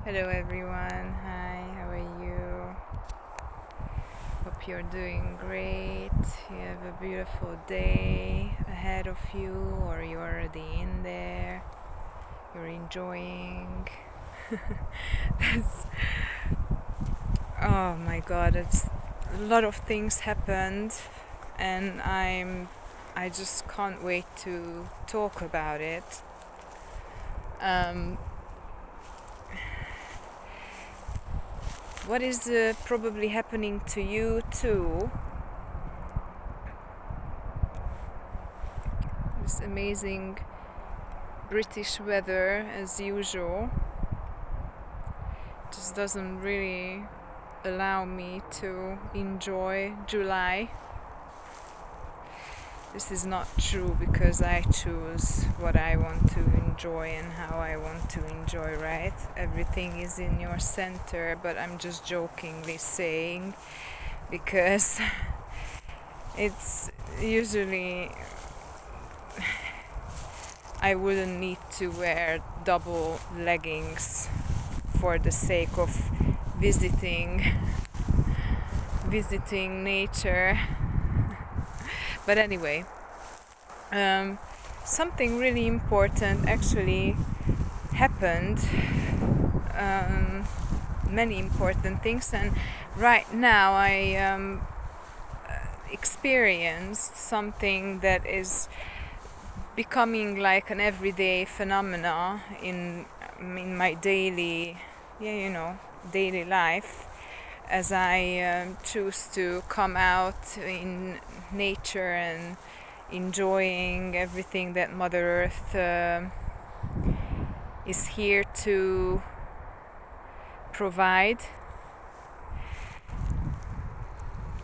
Hello everyone, hi, how are you? Hope you're doing great. You have a beautiful day ahead of you, or you're already in there. You're enjoying. That's, oh my god, it's a lot of things happened, and I just can't wait to talk about it. What is probably happening to you too? This amazing British weather as usual just doesn't really allow me to enjoy July. This is not true because I choose what I want to enjoy and how I want to enjoy, right? Everything is in your center, but I'm just jokingly saying because it's usually I wouldn't need to wear double leggings for the sake of visiting nature. But anyway, something really important actually happened. Many important things, and right now I experienced something that is becoming like an everyday phenomena in my daily life, as I choose to come out in nature and enjoying everything that Mother Earth is here to provide,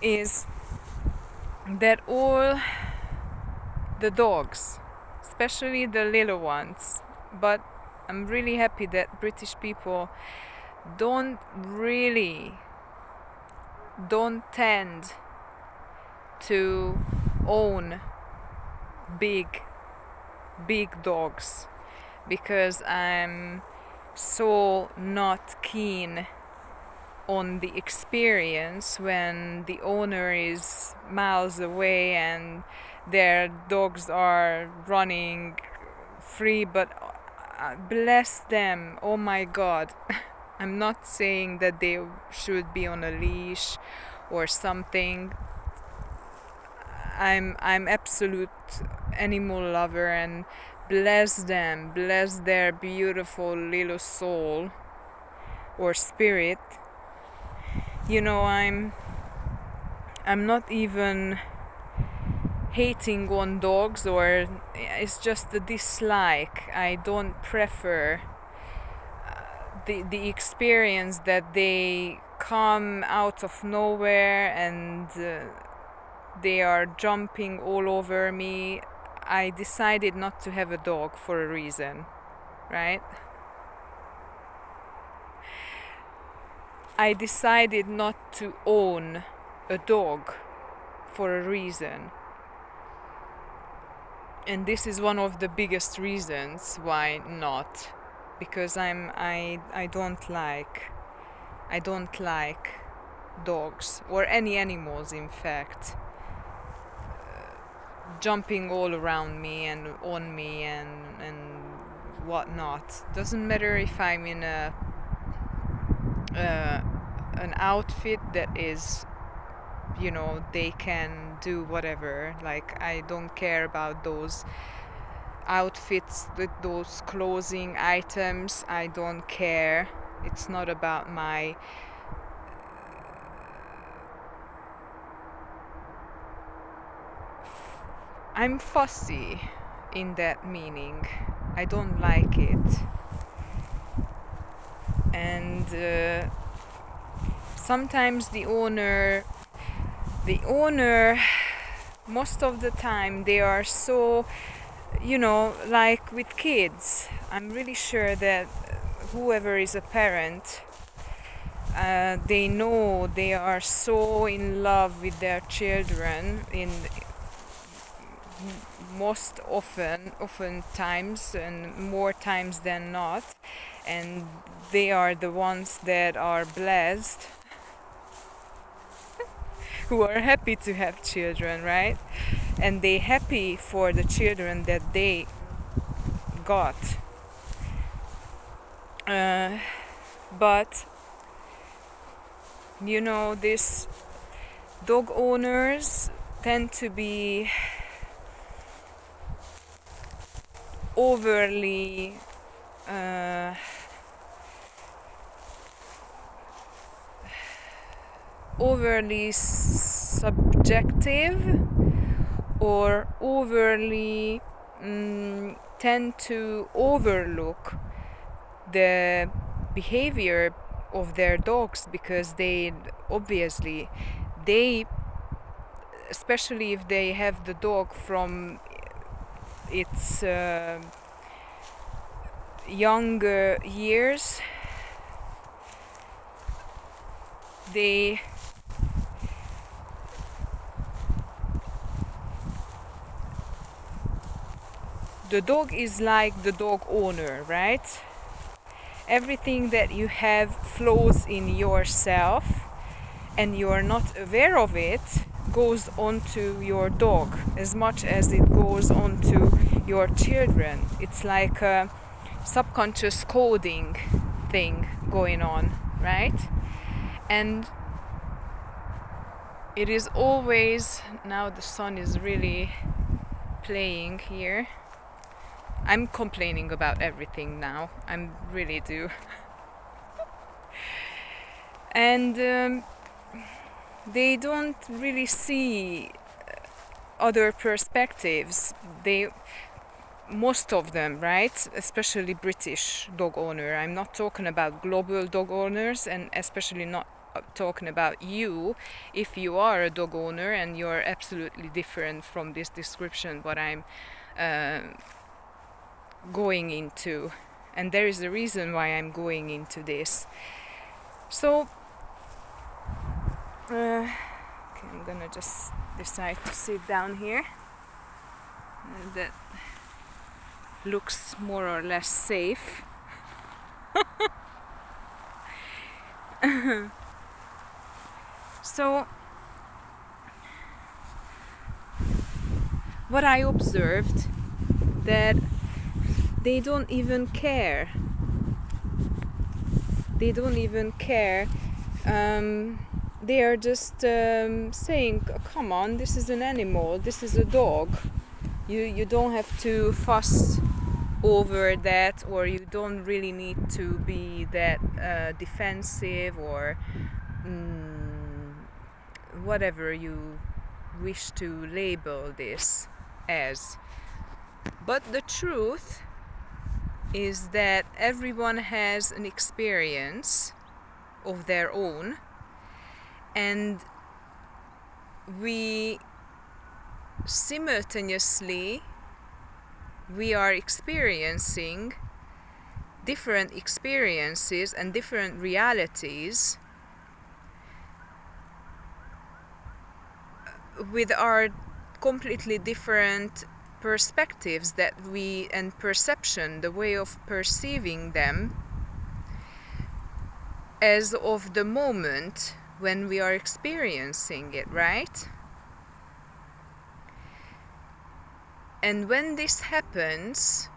is that all the dogs, especially the little ones, but I'm really happy that British people don't tend to own big dogs, because I'm so not keen on the experience when the owner is miles away and their dogs are running free, but bless them, oh my god. I'm not saying that they should be on a leash or something. I'm absolute animal lover, and bless them, bless their beautiful little soul or spirit. I'm not even hating on dogs, or it's just a dislike. I don't prefer the experience that they come out of nowhere and they are jumping all over me. I decided not to have a dog for a reason, right? I decided not to own a dog for a reason. And this is one of the biggest reasons why not. Because I don't like dogs, or any animals in fact, jumping all around me and on me and whatnot. Doesn't matter if I'm in an outfit that is, they can do whatever. Like, I don't care about those outfits with those clothing items. I don't care. It's not about my I'm fussy in that meaning. I don't like it. And sometimes the owner, most of the time, they are so, like with kids. I'm really sure that whoever is a parent, they know they are so in love with their children, in most oftentimes and more times than not, and they are the ones that are blessed, who are happy to have children, right? And they happy for the children that they got. But you know, these dog owners tend to be overly subjective, or overly tend to overlook the behavior of their dogs, because they obviously, especially if they have the dog from its younger years, the dog is like the dog owner, right? Everything that you have flows in yourself, and you are not aware of it, goes onto your dog as much as it goes onto your children. It's like a subconscious coding thing going on, right? And it is always, now the sun is really playing here. I'm complaining about everything now. I really do. And they don't really see other perspectives. Most of them, right? Especially British dog owner. I'm not talking about global dog owners, and especially not talking about you, if you are a dog owner and you're absolutely different from this description what I'm going into. And there is a reason why I'm going into this. So okay, I'm gonna just decide to sit down here. That looks more or less safe. So what I observed, that they don't even care. They don't even care. They are just saying, come on, this is an animal, this is a dog. You don't have to fuss over that, or you don't really need to be that defensive, or whatever you wish to label this as. But the truth is that everyone has an experience of their own, and we simultaneously are experiencing different experiences and different realities with our completely different perspectives and perception, the way of perceiving them as of the moment when we are experiencing it, right? And when this happens,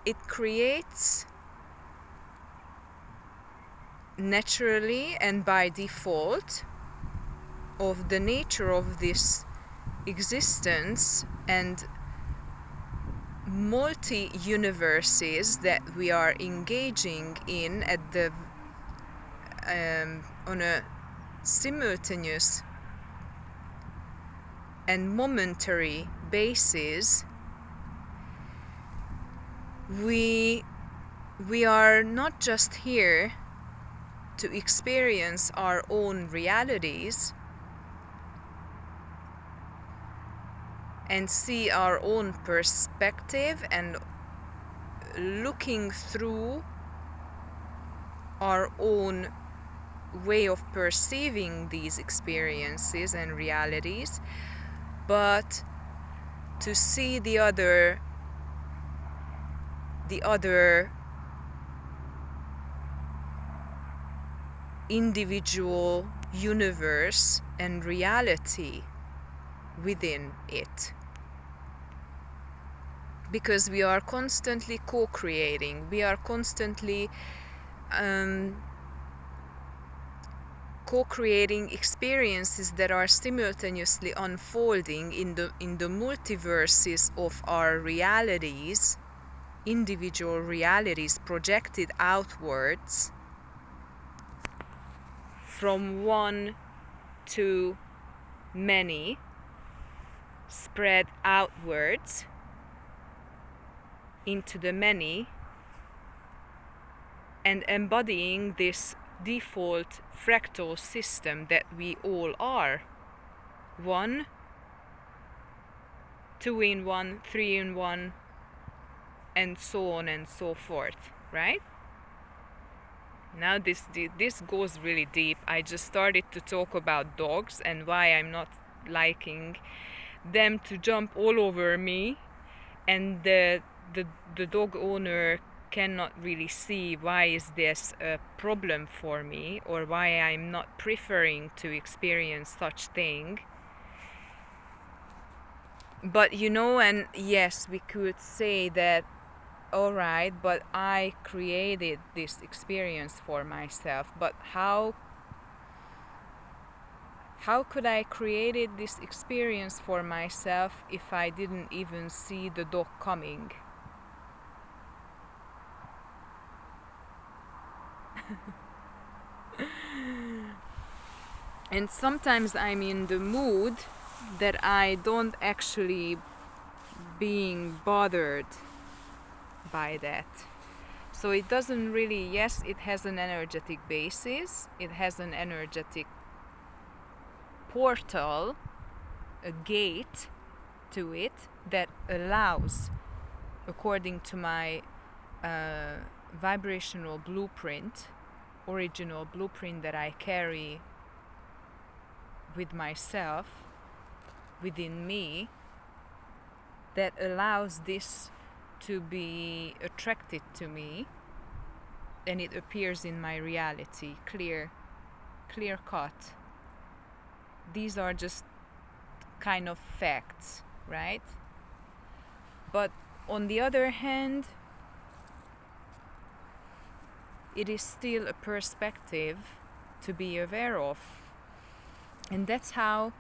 it creates naturally and by default of the nature of this existence and multi-universes that we are engaging in at the on a simultaneous and momentary basis. We are not just here to experience our own realities and see our own perspective and looking through our own way of perceiving these experiences and realities, but to see the other individual universe and reality within it. Because we are constantly co-creating, we are constantly co-creating experiences that are simultaneously unfolding in the multiverses of our realities, individual realities projected outwards from one to many, spread outwards into the many, and embodying this default fractal system that we all are. 1, 2 in 1, 3 in 1, and so on and so forth, right? Now this goes really deep. I just started to talk about dogs and why I'm not liking them to jump all over me, and the dog owner cannot really see why is this a problem for me, or why I'm not preferring to experience such thing. But and yes, we could say that, alright, but I created this experience for myself. But how could I created this experience for myself if I didn't even see the dog coming? And sometimes I'm in the mood that I don't actually being bothered by that. So it doesn't really, yes, it has an energetic basis, it has an energetic portal, a gate to it that allows, according to my vibrational blueprint, original blueprint that I carry with myself, within me, that allows this to be attracted to me, and it appears in my reality, clear cut. These are just kind of facts, right? But on the other hand, it is still a perspective to be aware of. And that's how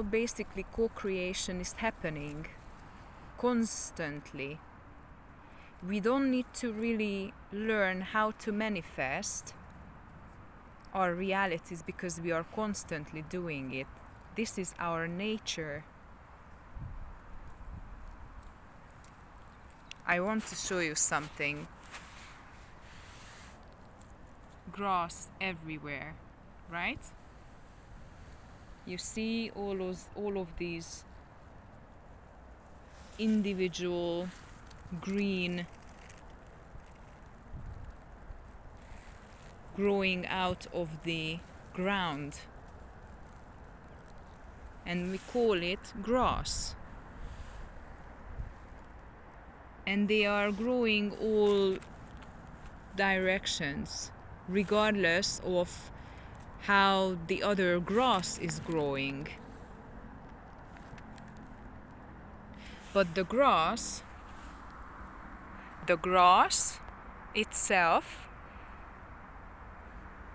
basically co-creation is happening constantly. We don't need to really learn how to manifest our realities because we are constantly doing it. This is our nature. I want to show you something. Grass everywhere, right? You see all of these individual green growing out of the ground, and we call it grass. And they are growing all directions, regardless of how the other grass is growing. But the grass itself,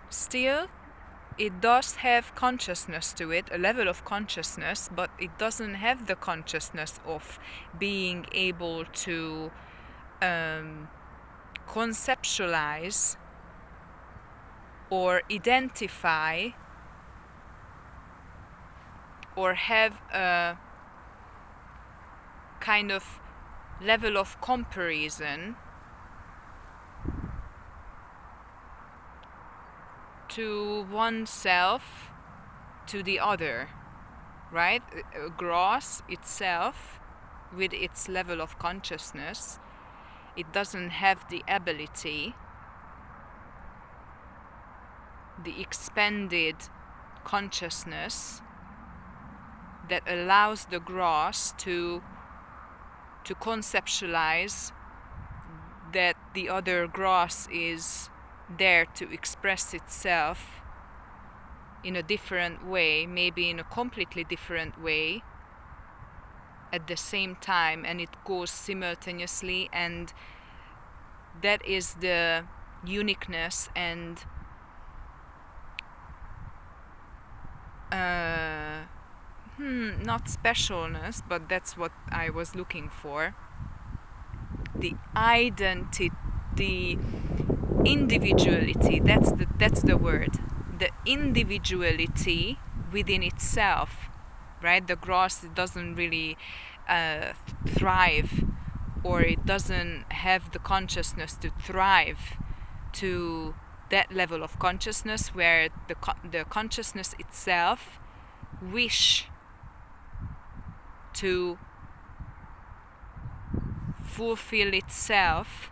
still, it does have consciousness to it, a level of consciousness, but it doesn't have the consciousness of being able to conceptualize or identify or have a kind of level of comparison to oneself to the other, right? Grass itself, with its level of consciousness, it doesn't have the ability, the expanded consciousness that allows the grass to conceptualize that the other grass is there to express itself in a different way, maybe in a completely different way at the same time, and it goes simultaneously, and that is the uniqueness and not specialness, but that's what I was looking for. The identity, the individuality, that's the word. The individuality within itself, right? The grass doesn't really thrive, or it doesn't have the consciousness to thrive to that level of consciousness where the consciousness itself wish to fulfill itself,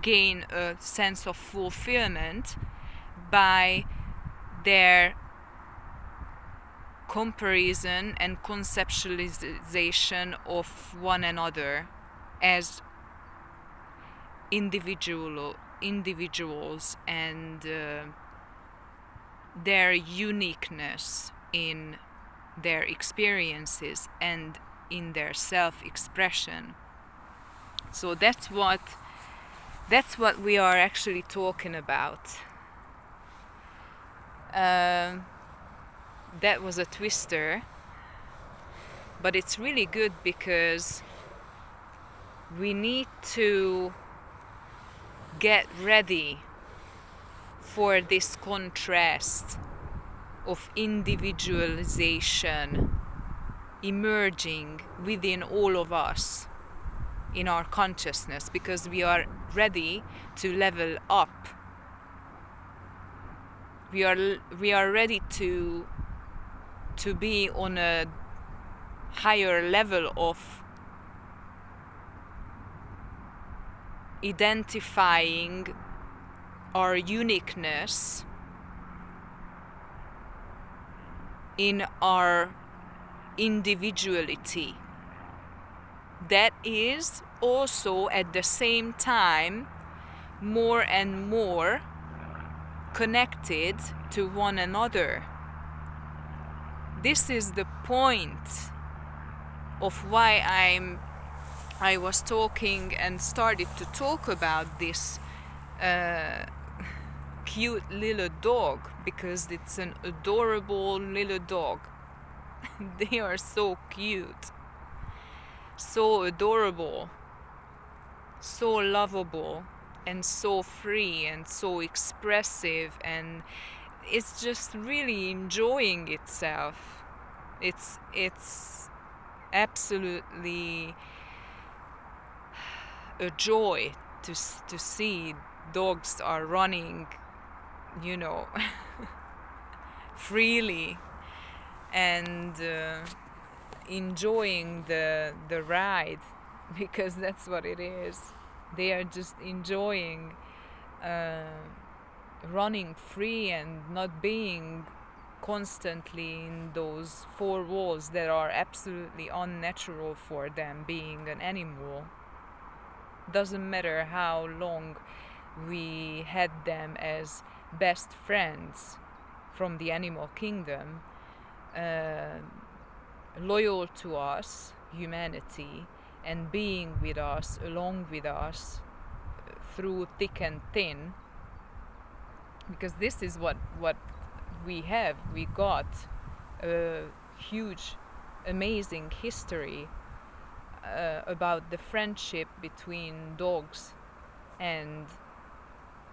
gain a sense of fulfillment by their comparison and conceptualization of one another as individuals and their uniqueness in their experiences and in their self-expression. So that's what we are actually talking about. That was a twister, but it's really good because we need to get ready for this contrast of individualization emerging within all of us in our consciousness, because we are ready to level up. We are ready to be on a higher level of identifying our uniqueness in our individuality. That is also at the same time more and more connected to one another. This is the point of why I was talking and started to talk about this cute little dog, because it's an adorable little dog. They are so cute, so adorable, so lovable, and so free and so expressive, and it's just really enjoying itself. It's absolutely a joy to see dogs are running, freely and enjoying the ride, because that's what it is. They are just enjoying running free and not being constantly in those four walls that are absolutely unnatural for them being an animal. Doesn't matter how long we had them as best friends from the animal kingdom, loyal to us, humanity, and being with us, along with us, through thick and thin, because this is what we have. We got a huge, amazing history about the friendship between dogs and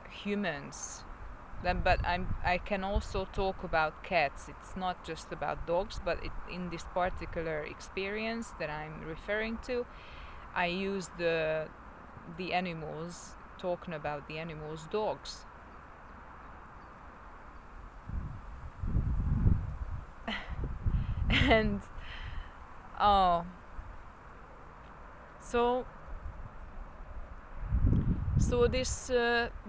humans. But I can also talk about cats. It's not just about dogs, but in this particular experience that I'm referring to, I use the animals, talking about the animals, dogs. And so this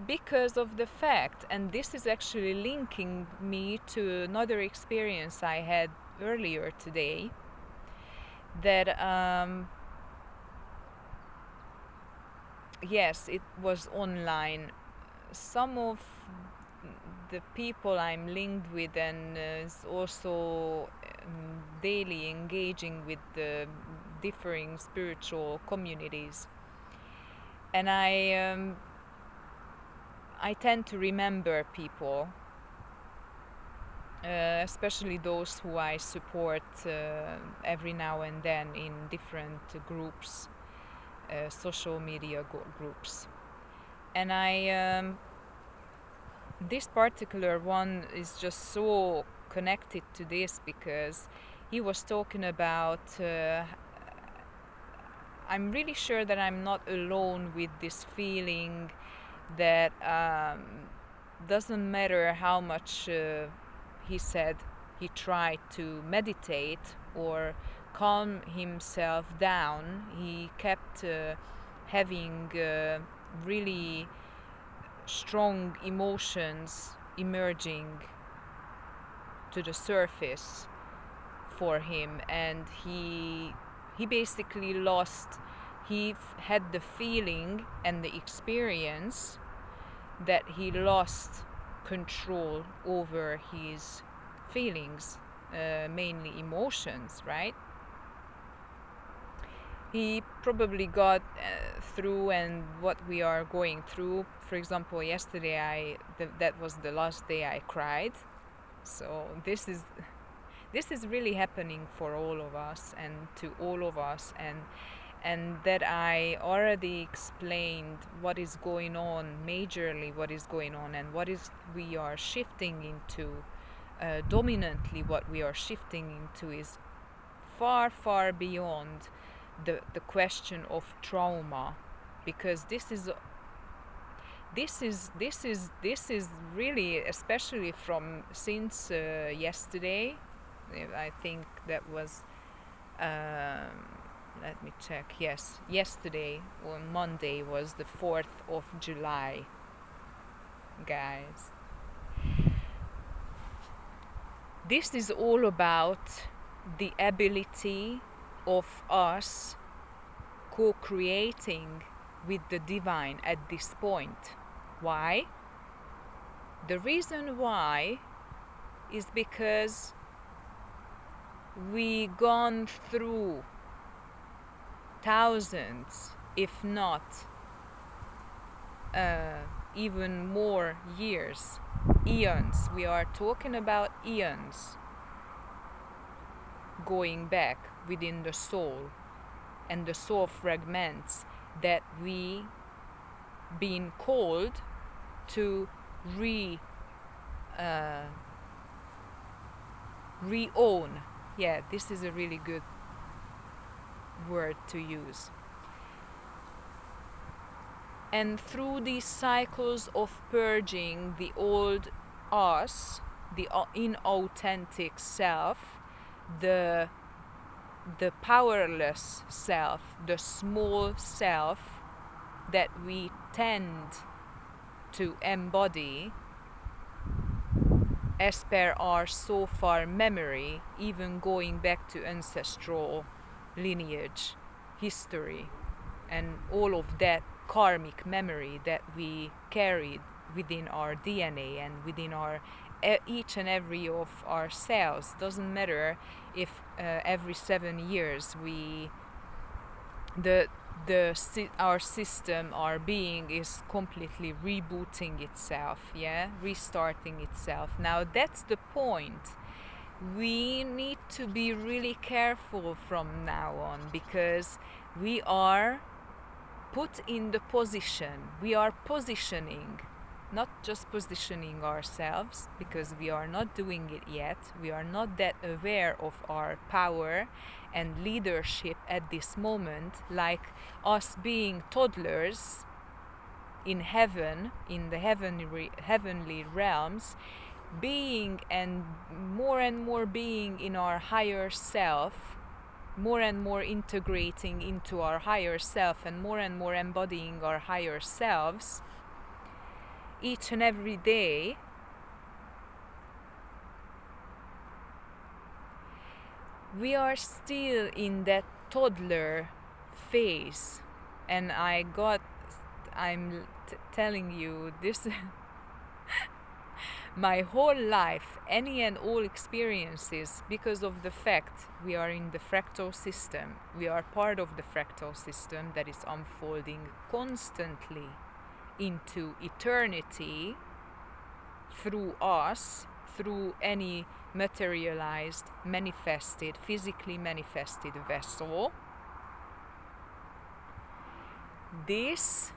because of the fact, and this is actually linking me to another experience I had earlier today, that yes, it was online. Some of the people I'm linked with and is also daily engaging with the differing spiritual communities, and I tend to remember people, especially those who I support every now and then in different groups, social media groups. And this particular one is just so connected to this because he was talking about I'm really sure that I'm not alone with this feeling that doesn't matter how much he said he tried to meditate or calm himself down, he kept having really strong emotions emerging to the surface for him, and he basically lost, had the feeling and the experience that he lost control over his feelings, mainly emotions, right? He probably got through, and what we are going through. For example, yesterday that was the last day I cried. So this is really happening for all of us and to all of us, and that I already explained what is going on, majorly what is going on, and what is we are shifting into. Dominantly, what we are shifting into is far, far beyond the question of trauma, because this is really, especially from since yesterday. I think that was let me check. Yes, yesterday on Monday was the 4th of July, guys. This is all about the ability of us co-creating with the divine at this point. Why? The reason why is because we gone through thousands, if not even more years, eons. We are talking about eons going back within the soul, and the soul fragments that we been called to re-own. Yeah, this is a really good word to use. And through these cycles of purging the old us, the inauthentic self, the powerless self, the small self that we tend to embody as per our so far memory, even going back to ancestral lineage, history, and all of that karmic memory that we carried within our DNA and within our each and every of our cells. Doesn't matter if every 7 years our system, our being is completely rebooting itself, restarting itself. Now that's the point. We need to be really careful from now on, because we are put in the position, we are positioning, not just positioning ourselves, because we are not doing it yet. We are not that aware of our power and leadership at this moment, like us being toddlers in heaven, in the heavenly realms, being and more being in our higher self, more and more integrating into our higher self, and more embodying our higher selves each and every day. we are still in that toddler phase, and I'm telling you this. My whole life, any and all experiences, because of the fact we are in the fractal system, we are part of the fractal system that is unfolding constantly into eternity through us, through any materialized, manifested, physically manifested vessel. This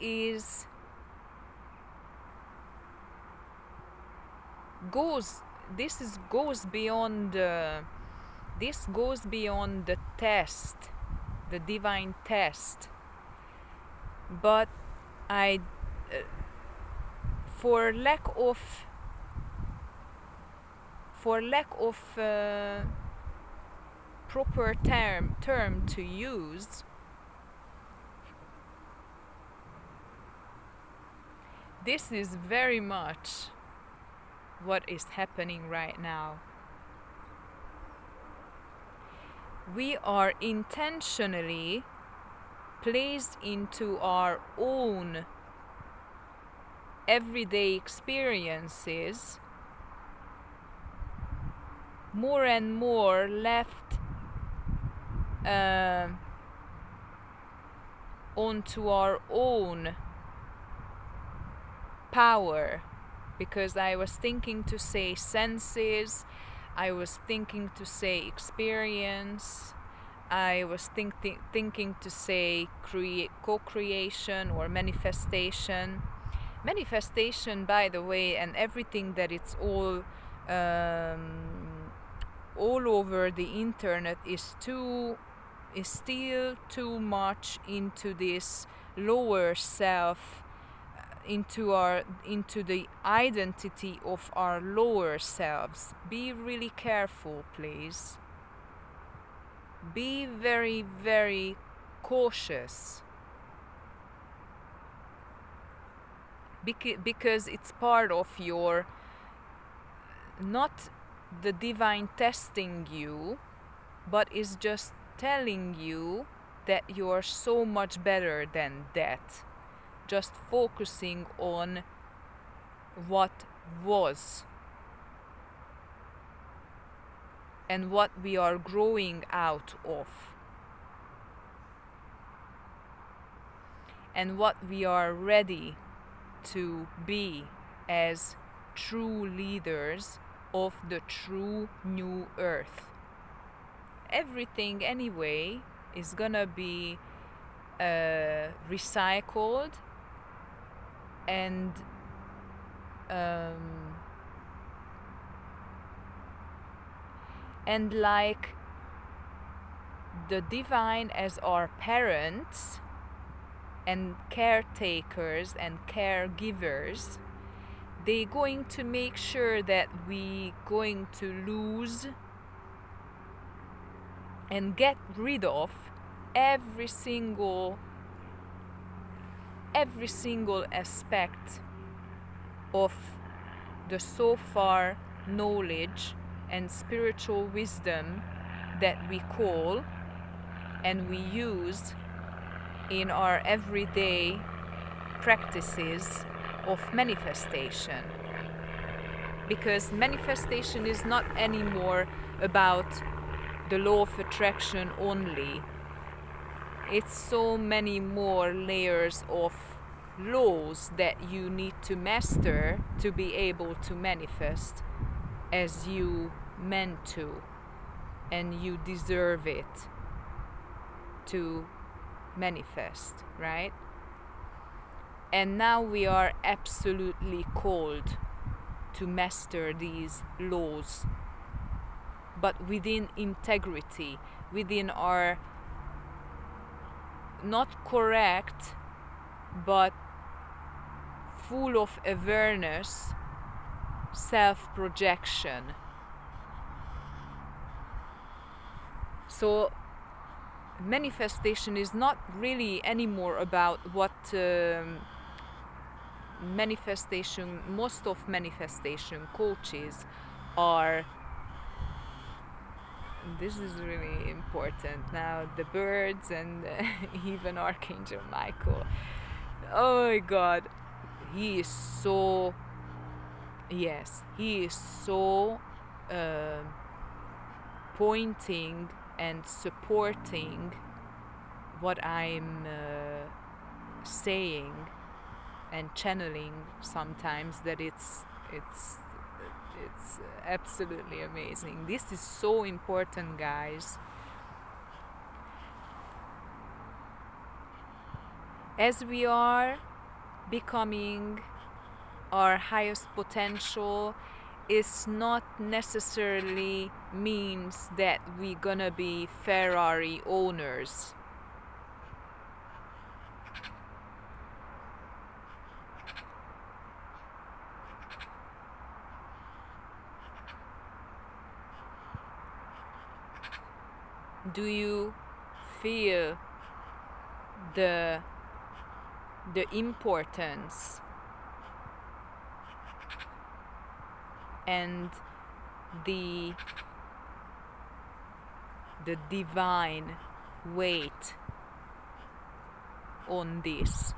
is goes beyond the test, the divine test. But I for lack of proper term to use, this is very much what is happening right now. We are intentionally placed into our own everyday experiences, more and more left onto our own power, because I was thinking to say senses, I was thinking to say experience, I was thinking to say co-creation or manifestation. Manifestation, by the way, and everything that it's all over the internet is still too much into this lower self, into the identity of our lower selves. Be really careful, please. Be very, very cautious, because it's part of your, not the divine testing you, but is just telling you that you are so much better than that. Just focusing on what was and what we are growing out of, and what we are ready to be as true leaders of the true new earth. Everything anyway is gonna be recycled and like the divine as our parents and caretakers and caregivers, they're going to make sure that we going to lose and get rid of every single aspect of the so far knowledge and spiritual wisdom that we call and we use in our everyday practices of manifestation. Because manifestation is not anymore about the law of attraction only. It's so many more layers of laws that you need to master to be able to manifest as you meant to, and you deserve it to manifest, right? And now we are absolutely called to master these laws, but within integrity, within our not correct but full of awareness self-projection. So manifestation is not really anymore about what most of manifestation coaches are, this is really important now, the birds and even Archangel Michael. Oh my God, he is so, yes, he is so pointing and supporting what I'm saying and channeling sometimes, that it's absolutely amazing. This is so important, guys. As we are becoming our highest potential, is not necessarily means that we're gonna be Ferrari owners. Do you feel the importance and the divine weight on this?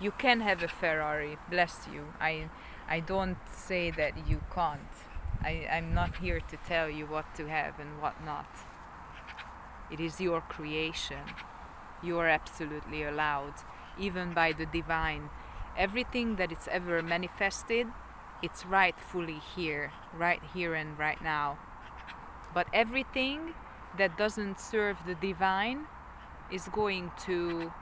You can have a Ferrari, bless you. I don't say that you can't. I'm not here to tell you what to have and what not. It is your creation. You are absolutely allowed, even by the divine. Everything that it's ever manifested, it's rightfully here, right here and right now. But everything that doesn't serve the divine is going to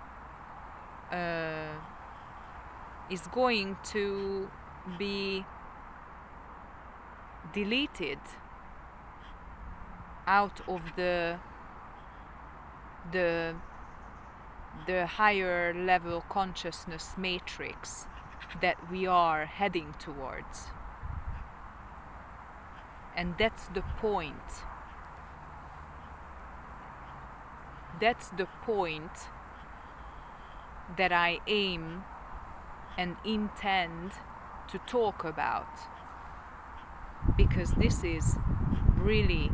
be deleted out of the higher level consciousness matrix that we are heading towards. And that's the point. That's the point that I aim and intend to talk about, because this is really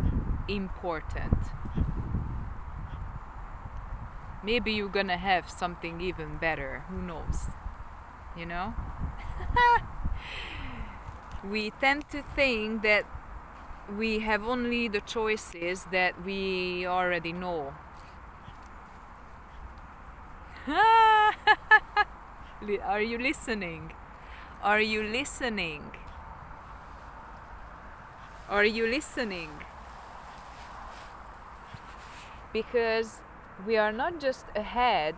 important. Maybe you're gonna have something even better, who knows, you know? We tend to think that we have only the choices that we already know. Are you listening? Are you listening? Are you listening? Because we are not just ahead,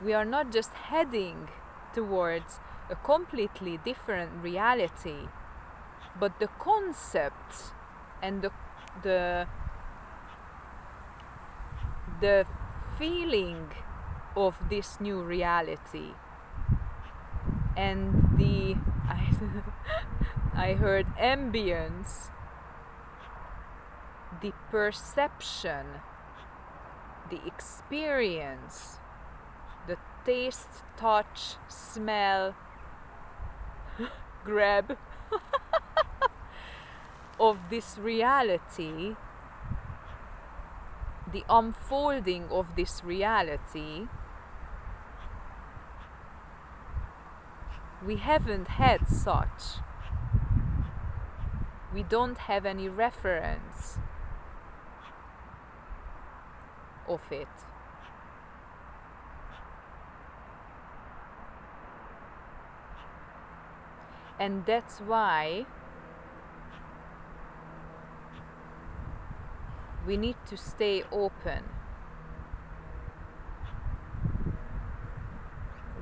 we are not just heading towards a completely different reality, but the concept and the feeling of this new reality and I heard ambience, the perception, the experience, the taste, touch, smell, grab of this reality, the unfolding of this reality. We haven't had such. We don't have any reference of it. And that's why we need to stay open.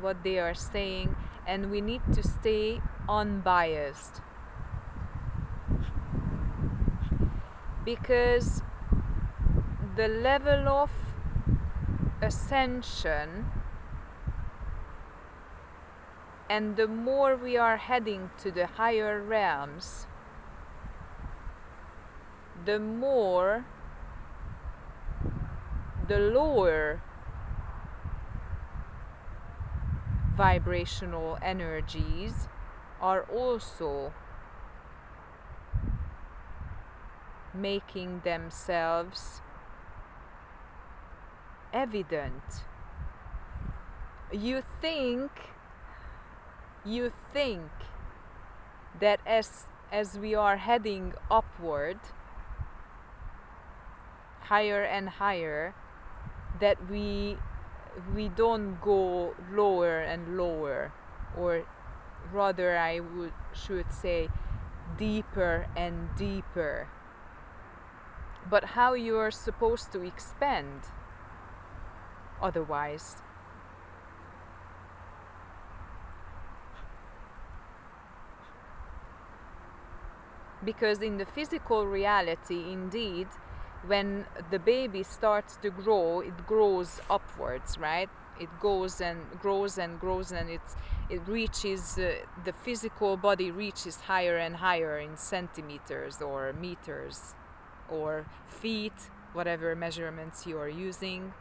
What they are saying, and we need to stay unbiased. Because the level of ascension and the more we are heading to the higher realms, the more the lower vibrational energies are also making themselves evident. You think that as we are heading upward, higher and higher, that we don't go lower and lower, or rather I should say deeper and deeper. But how you are supposed to expand otherwise? Because in the physical reality, indeed, when the baby starts to grow, it grows upwards, right? It goes and grows and grows, and it reaches, the physical body reaches higher and higher in centimeters or meters or feet, whatever measurements you are using.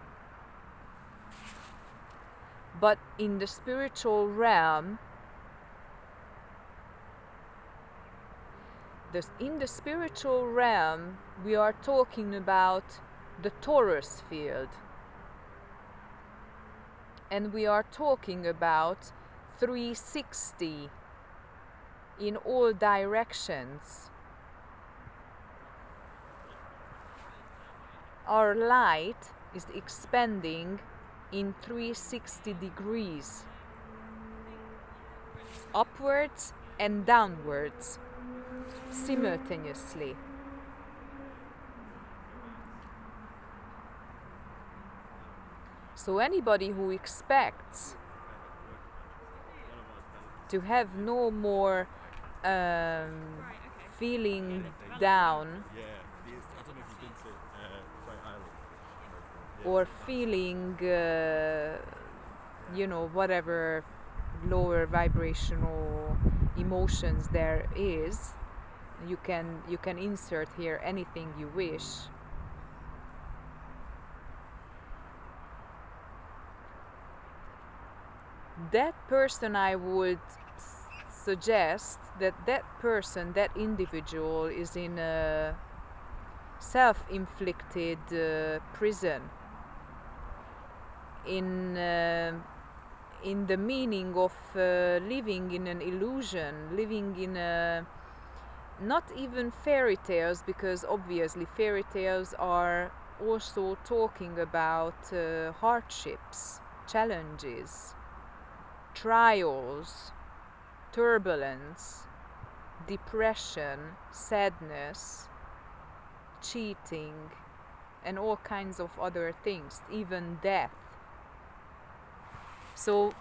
But in the spiritual realm, in the spiritual realm, we are talking about the torus field. And we are talking about 360 in all directions. Our light is expanding in 360 degrees, upwards and downwards, simultaneously. So anybody who expects to have no more feeling down or feeling, whatever lower vibrational emotions there is, you can insert here anything you wish. That person, I would suggest that person, that individual, is in a self-inflicted prison, in the meaning of living in an illusion, living in a, not even fairy tales, because obviously fairy tales are also talking about hardships, challenges, trials, turbulence, depression, sadness, cheating, and all kinds of other things, even death. So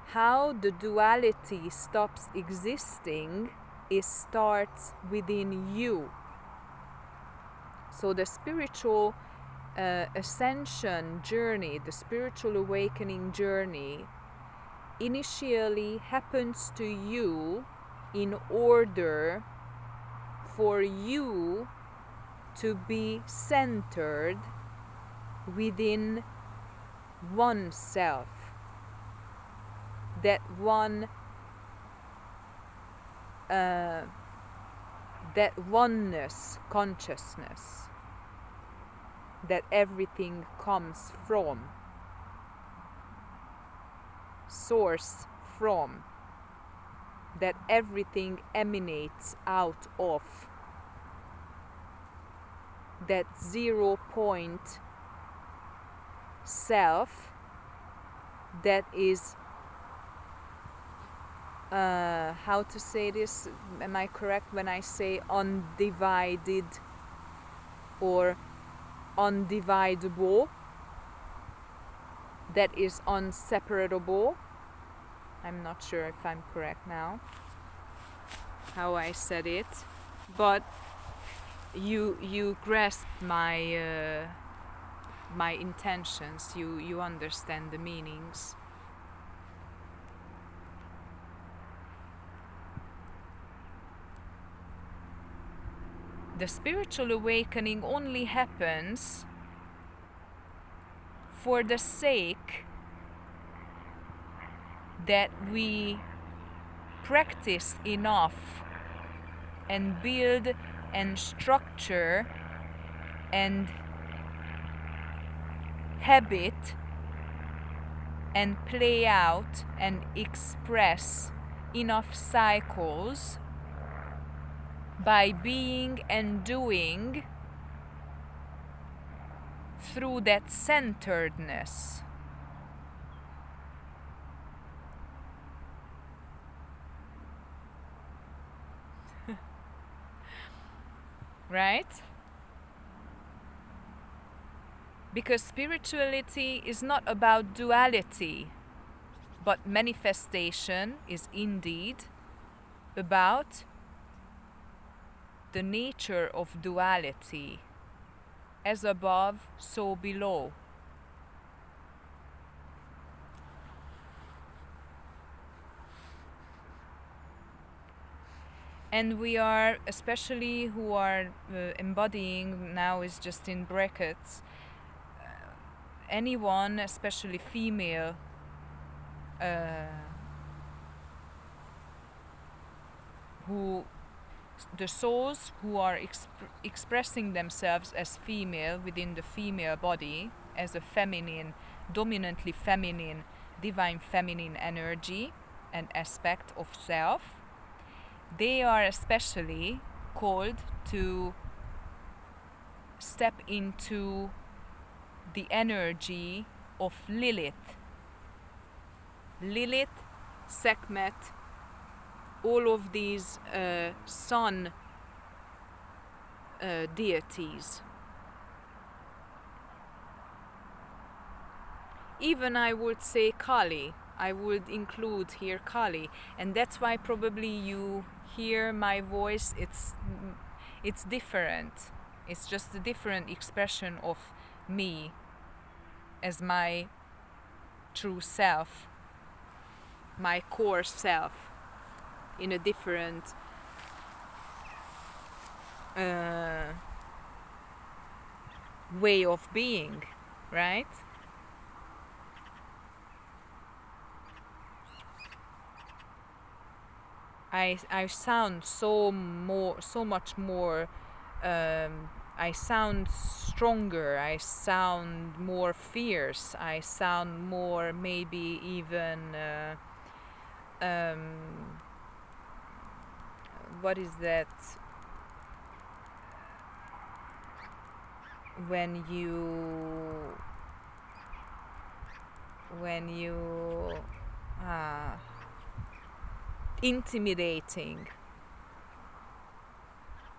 how the duality stops existing starts within you. So the spiritual ascension journey, the spiritual awakening journey, initially happens to you in order for you to be centered within oneself, that oneness consciousness, that everything comes from, source from, that everything emanates out of, that 0 point self that is, how to say this, am I correct when I say undivided or undividable, that is unseparable? I'm not sure if I'm correct now how I said it, but you grasp my my intentions, you understand the meanings. The spiritual awakening only happens for the sake that we practice enough and build and structure and habit and play out and express enough cycles by being and doing through that centeredness. Right? Because spirituality is not about duality, but manifestation is indeed about the nature of duality, as above, so below. And we are, especially who are embodying, now is just in brackets, anyone, especially female, who the souls who are expressing themselves as female within the female body, as a feminine, dominantly feminine, divine feminine energy and aspect of self, they are especially called to step into the energy of Lilith. Lilith, Sekhmet, all of these sun deities. Even I would say Kali. I would include here Kali, and that's why probably you hear my voice. It's different. It's just a different expression of me as my true self, my core self, in a different way of being, right? I sound so much more. I sound stronger. I sound more fierce. I sound more, maybe even. What is that? When you intimidating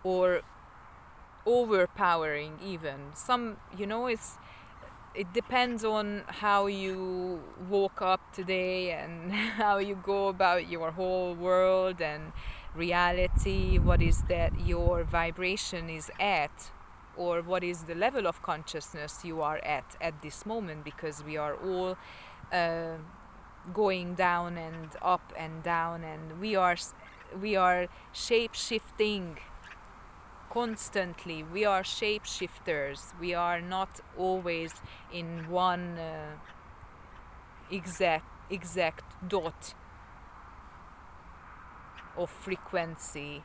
or overpowering, even some, it depends on how you woke up today and how you go about your whole world and reality, what is that your vibration is at, or what is the level of consciousness you are at this moment, because we are all going down and up and down, and we are shape shifting constantly. We are shapeshifters. We are not always in one exact dot of frequency.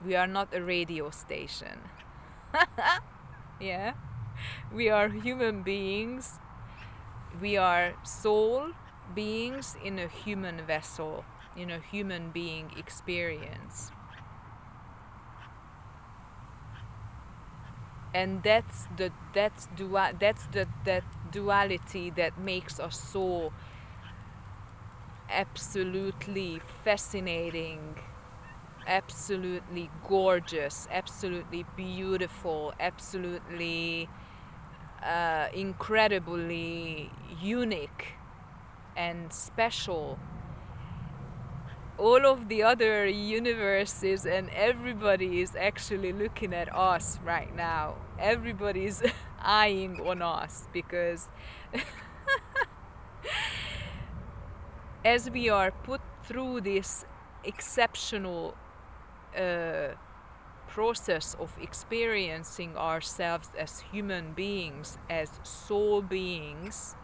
We are not a radio station. Yeah, we are human beings. We are soul beings in a human vessel, in a human being experience. And that's the duality that makes us so absolutely fascinating, absolutely gorgeous, absolutely beautiful, absolutely incredibly unique and special. All of the other universes and everybody is actually looking at us right now. Everybody's eyeing on us, because as we are put through this exceptional process of experiencing ourselves as human beings, as soul beings,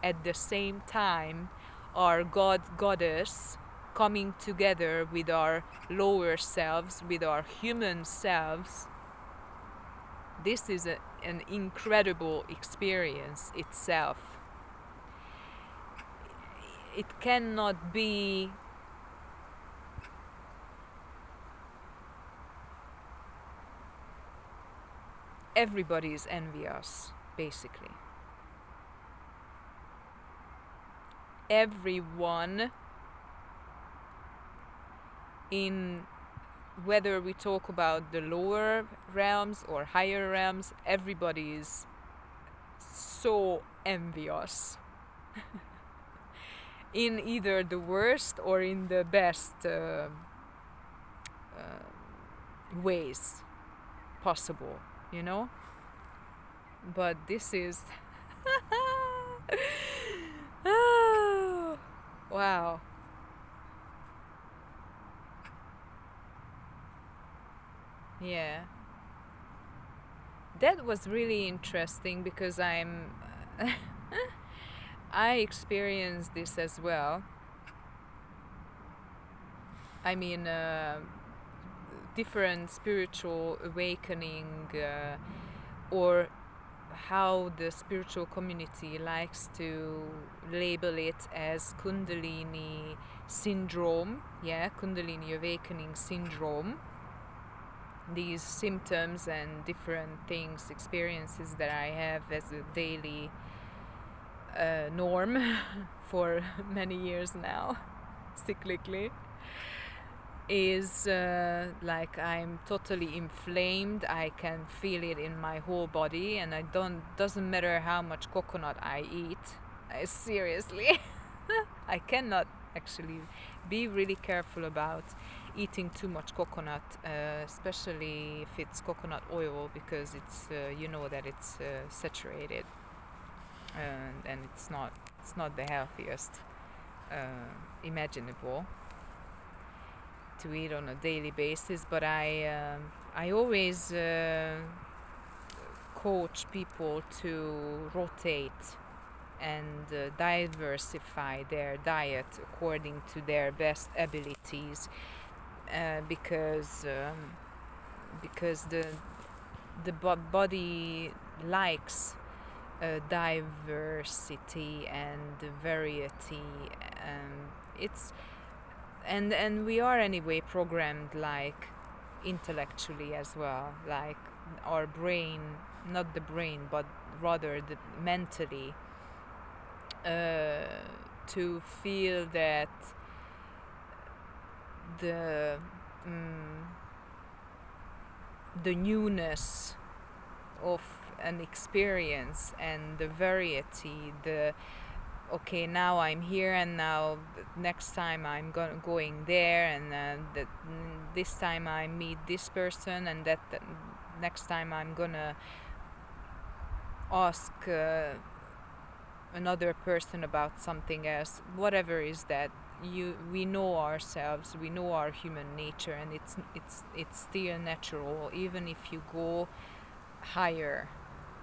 at the same time, our God, Goddess, coming together with our lower selves, with our human selves, this is an incredible experience itself. It cannot be everybody is envious, basically. Everyone, in whether we talk about the lower realms or higher realms, everybody is so envious. In either the worst or in the best ways possible, you know? But this is wow. Yeah. That was really interesting because I experienced this as well. I mean, different spiritual awakening, or how the spiritual community likes to label it as Kundalini syndrome, Kundalini awakening syndrome. These symptoms and different things, experiences that I have as a daily norm for many years now, cyclically, is like I'm totally inflamed. I can feel it in my whole body, and doesn't matter how much coconut I eat. Seriously, I cannot actually be really careful about eating too much coconut, especially if it's coconut oil, because it's you know that it's saturated, and it's not the healthiest imaginable to eat on a daily basis. But I always coach people to rotate and diversify their diet according to their best abilities, because the body likes diversity and variety. It's and we are anyway programmed, like intellectually as well, like our brain, not the brain but rather the mentally, to feel that the newness of an experience and the variety, okay, now I'm here, and now next time I'm going there, and this time I meet this person, and that next time I'm gonna ask another person about something else. Whatever is that, we know ourselves, we know our human nature, and it's still natural. Even if you go higher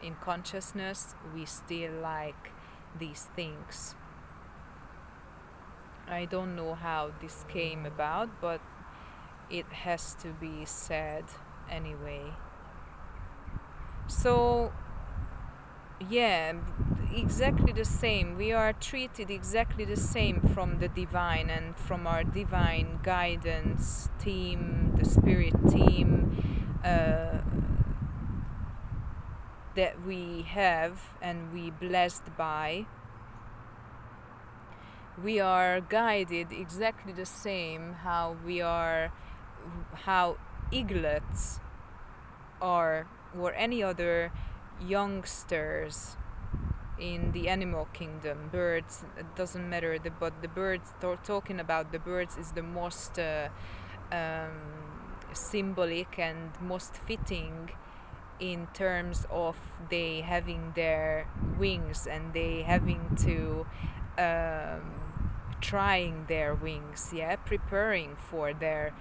in consciousness, we still like these things. I don't know how this came about, but it has to be said anyway. So yeah, exactly the same. We are treated exactly the same from the divine and from our divine guidance team, the spirit team that we have and we blessed by. We are guided exactly the same how eaglets are, or any other youngsters in the animal kingdom, birds, it doesn't matter, but the birds, talking about the birds is the most symbolic and most fitting in terms of they having their wings and they having to trying their wings, preparing for their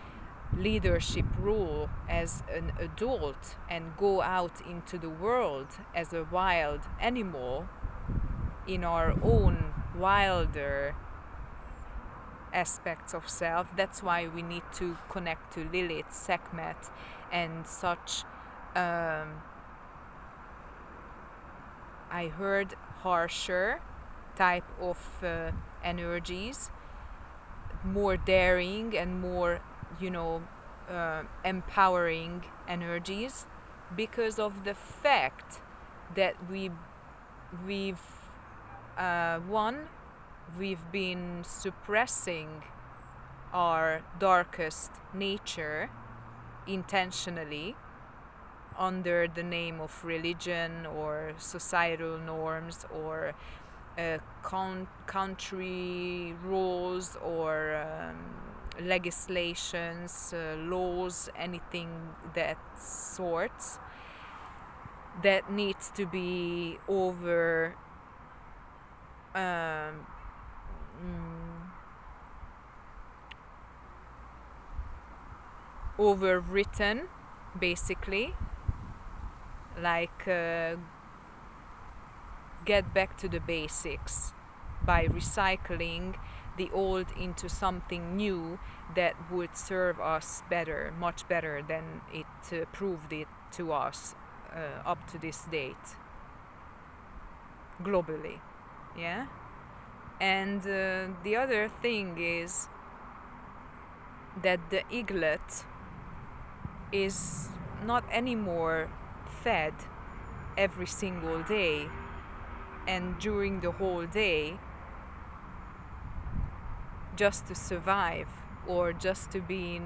leadership role as an adult and go out into the world as a wild animal in our own wilder aspects of self. That's why we need to connect to Lilith, Sekhmet, and such. I heard harsher type of energies, more daring and more, empowering energies, because of the fact that we've we've been suppressing our darkest nature intentionally under the name of religion or societal norms or country rules or legislations, laws, anything that sorts, that needs to be overwritten, basically, like get back to the basics by recycling the old into something new that would serve us better, much better than it proved it to us up to this date, globally. Yeah. And the other thing is that the eaglet is not anymore fed every single day and during the whole day just to survive or just to be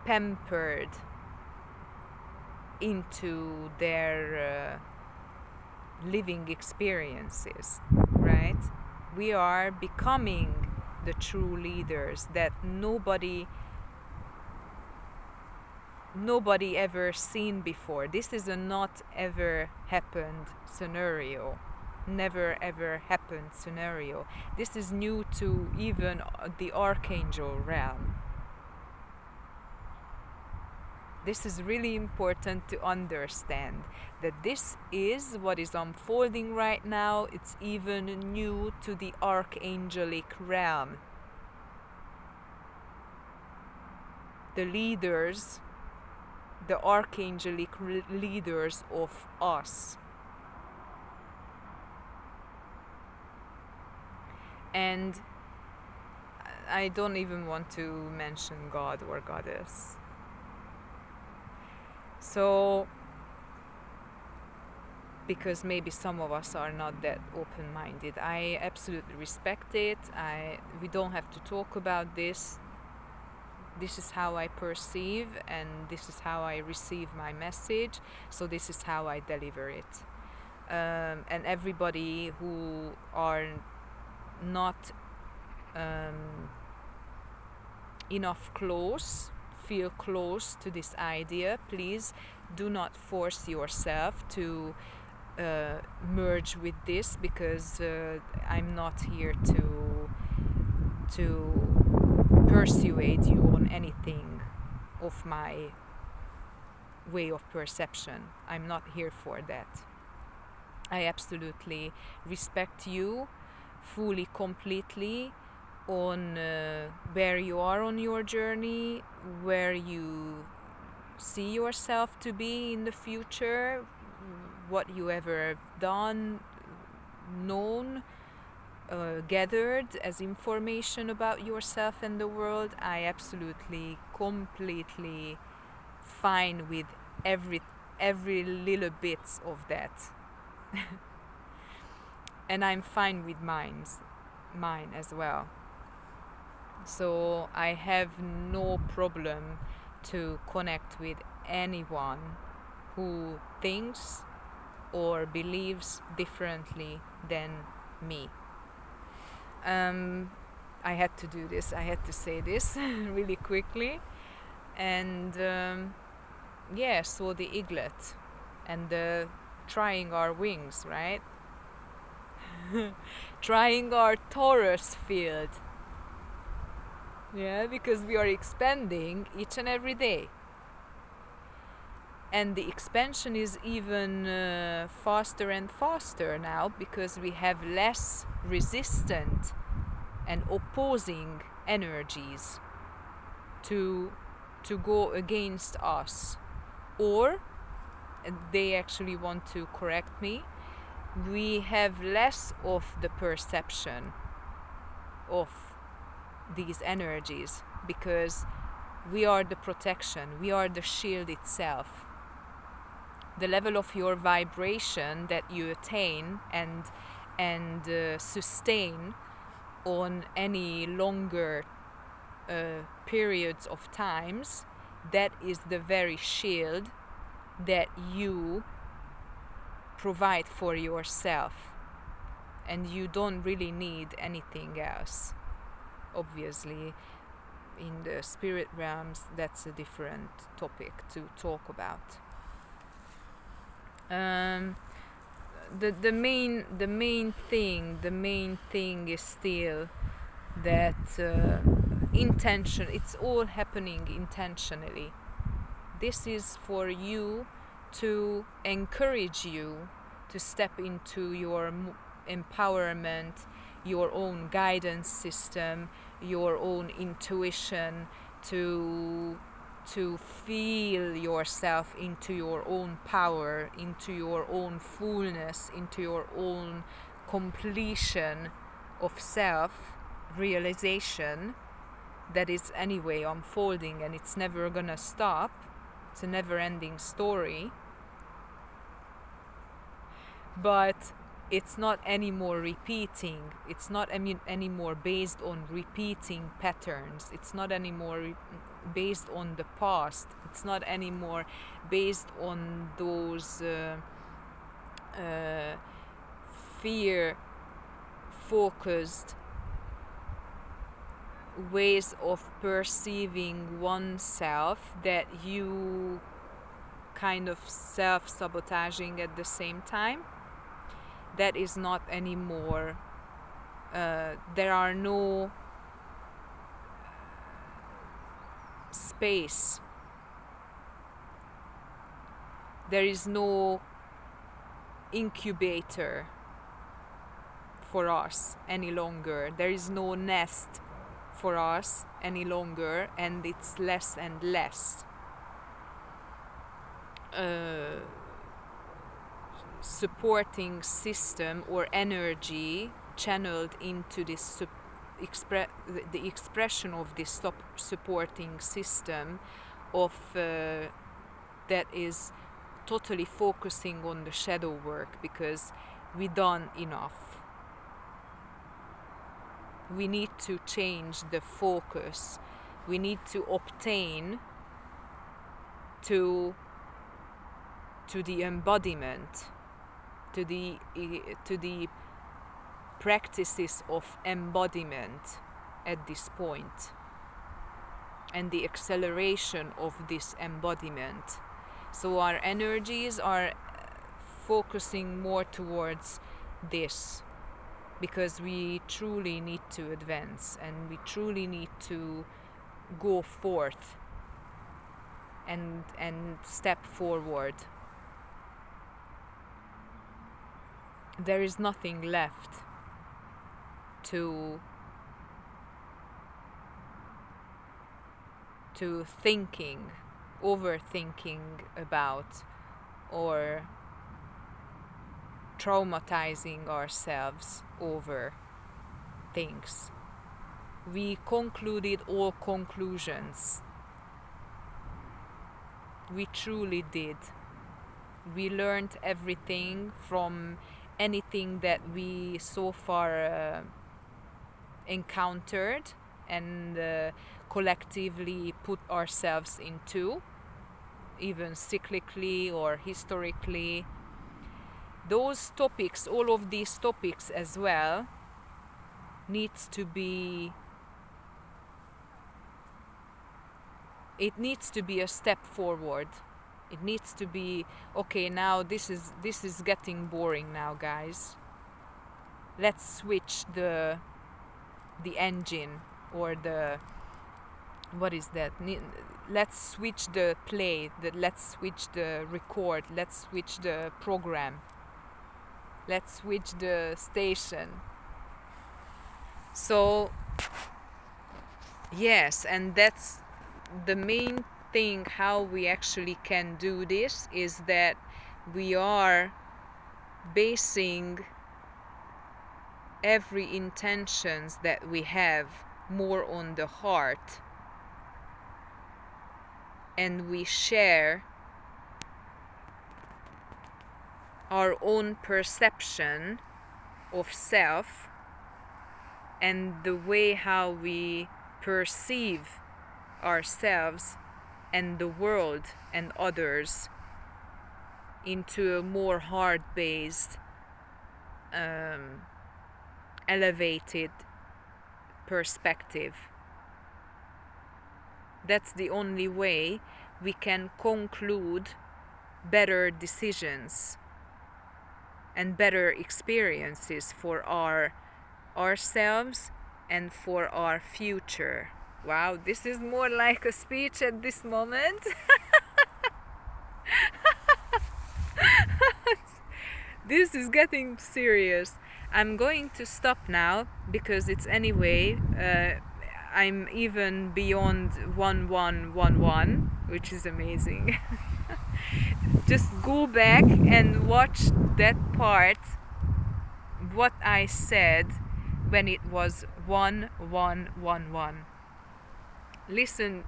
pampered into their living experiences, right? We are becoming the true leaders that nobody ever seen before. This is a not ever happened scenario. Never ever happened scenario. This is new to even the archangel realm. This is really important to understand, that this is what is unfolding right now. It's even new to the archangelic realm. The leaders, the archangelic leaders of us. And I don't even want to mention God or Goddess. So, because maybe some of us are not that open-minded. I absolutely respect it. We don't have to talk about this. This is how I perceive and this is how I receive my message. So this is how I deliver it. And everybody who are not enough feel close to this idea, please do not force yourself to merge with this, because I'm not here to persuade you on anything of my way of perception. I'm not here for that. I absolutely respect you fully, completely, on where you are on your journey, where you see yourself to be in the future, what you ever done, known, gathered as information about yourself and the world. I absolutely, completely fine with every little bits of that. And I'm fine with mine as well. So I have no problem to connect with anyone who thinks or believes differently than me. I had to do this. I had to say this really quickly. And so the eaglet and the trying our wings, right? Trying our Taurus field. Yeah, because we are expanding each and every day. And the expansion is even faster and faster now because we have less resistant and opposing energies to go against us. Or they actually want to correct me, we have less of the perception of these energies because we are the protection, we are the shield itself. The level of your vibration that you attain and sustain on any longer periods of times, that is the very shield that you provide for yourself, and you don't really need anything else. Obviously, in the spirit realms, that's a different topic to talk about. The main thing is still that intention. It's all happening intentionally. This is for you, to encourage you to step into your empowerment, your own guidance system, your own intuition, to feel yourself into your own power, into your own fullness, into your own completion of self realization that is anyway unfolding, and it's never gonna stop. It's a never-ending story, but it's not anymore repeating. It's not anymore based on repeating patterns. It's not anymore based on the past. It's not anymore based on those fear-focused ways of perceiving oneself that you kind of self-sabotaging at the same time. That is not anymore. There are no space. There is no incubator for us any longer. There is no nest for us any longer, and it's less and less supporting system or energy channeled into this the expression of this supporting system of that is totally focusing on the shadow work, because we done enough. We need to change the focus. We need to obtain to the embodiment, to the practices of embodiment at this point, and the acceleration of this embodiment. So our energies are focusing more towards this, because we truly need to advance, and we truly need to go forth and step forward. There is nothing left to thinking, overthinking about, or traumatizing ourselves over things. We concluded all conclusions. We truly did. We learned everything from anything that we so far encountered and collectively put ourselves into, even cyclically or historically. Those topics, all of these topics as well, needs to be a step forward. It needs to be, okay, now this is getting boring now, guys. Let's switch the engine, or the what is that? Let's switch the play, let's switch the record, let's switch the program, let's switch the station. So yes, and that's the main thing how we actually can do this, is that we are basing every intentions that we have more on the heart, and we share our own perception of self and the way how we perceive ourselves and the world and others into a more heart-based, elevated perspective. That's the only way we can conclude better decisions and better experiences for ourselves and for our future. Wow, this is more like a speech at this moment. This is getting serious. I'm going to stop now because it's anyway, I'm even beyond 1111, which is amazing. Just go back and watch that part, what I said when it was 1111. Listen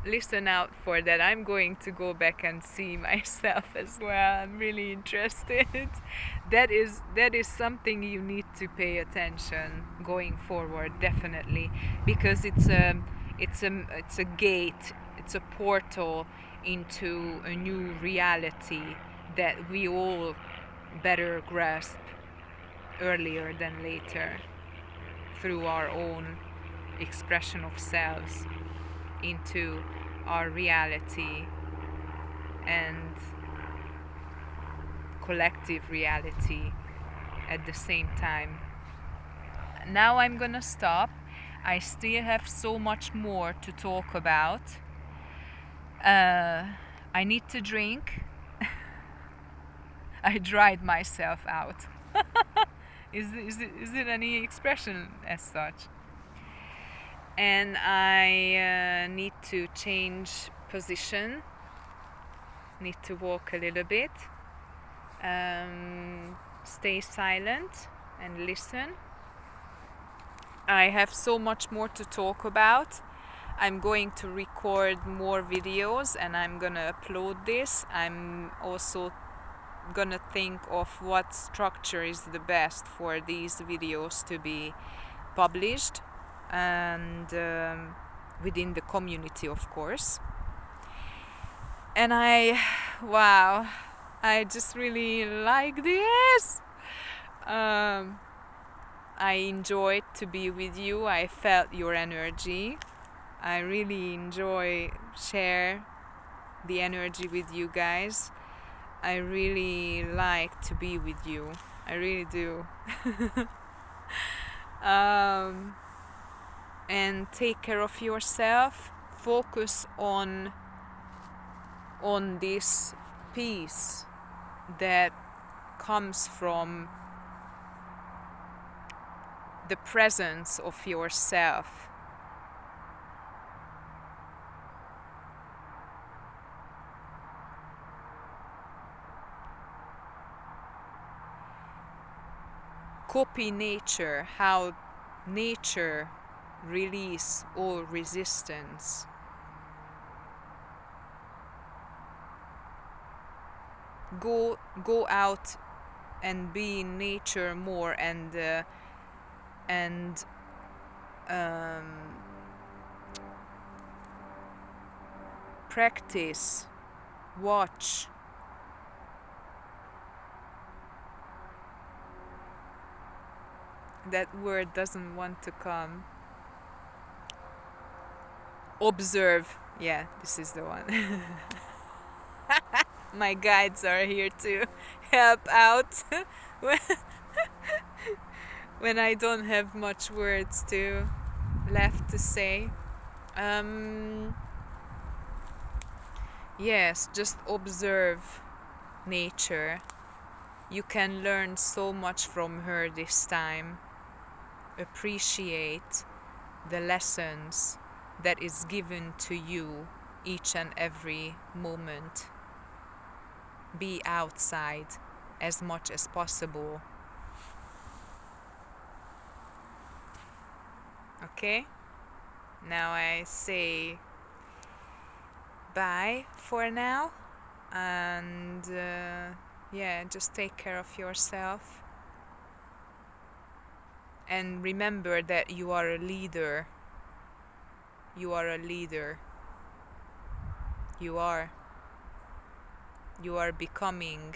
out for that. I'm going to go back and see myself as well. I'm really interested. That is something you need to pay attention going forward, definitely, because it's a gate, it's a portal into a new reality that we all better grasp earlier than later through our own expression of selves into our reality and collective reality at the same time. Now I'm gonna stop. I still have so much more to talk about. I need to drink. I dried myself out. Is it any expression as such? And I need to change position, need to walk a little bit, stay silent and listen. I have so much more to talk about. I'm going to record more videos and I'm gonna upload this. I'm also gonna think of what structure is the best for these videos to be published, and within the community, of course. And I just really like this. I enjoyed to be with you. I felt your energy. I really enjoy share the energy with you guys. I really like to be with you. I really do. And take care of yourself. Focus on this peace that comes from the presence of yourself. Copy nature, how nature release all resistance. Go out and be in nature more, and practice, watch. That word doesn't want to come. Observe. Yeah, this is the one. My guides are here to help out when I don't have much words left to say. Yes, just observe nature. You can learn so much from her this time. Appreciate the lessons that is given to you each and every moment. Be outside as much as possible. Okay? Now I say bye for now, and yeah, just take care of yourself. And remember that you are a leader. You are a leader. You are. You are becoming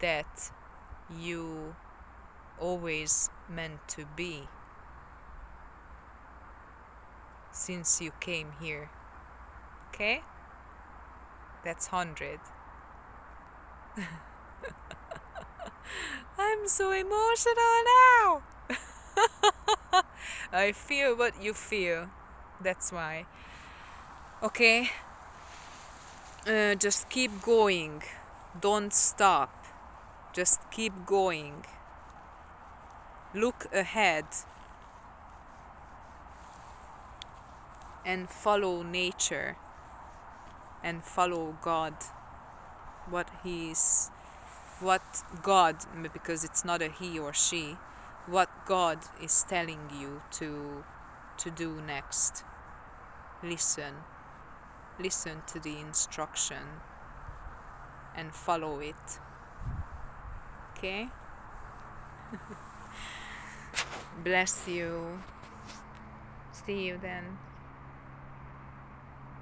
that you always meant to be since you came here. Okay? That's 100. I'm so emotional now. I feel what you feel. That's why. Okay? Just keep going. Don't stop. Just keep going. Look ahead and follow nature and follow God. What God, because it's not a he or she, what God is telling you to do next. Listen to the instruction and follow it. Okay? Bless you. See you then.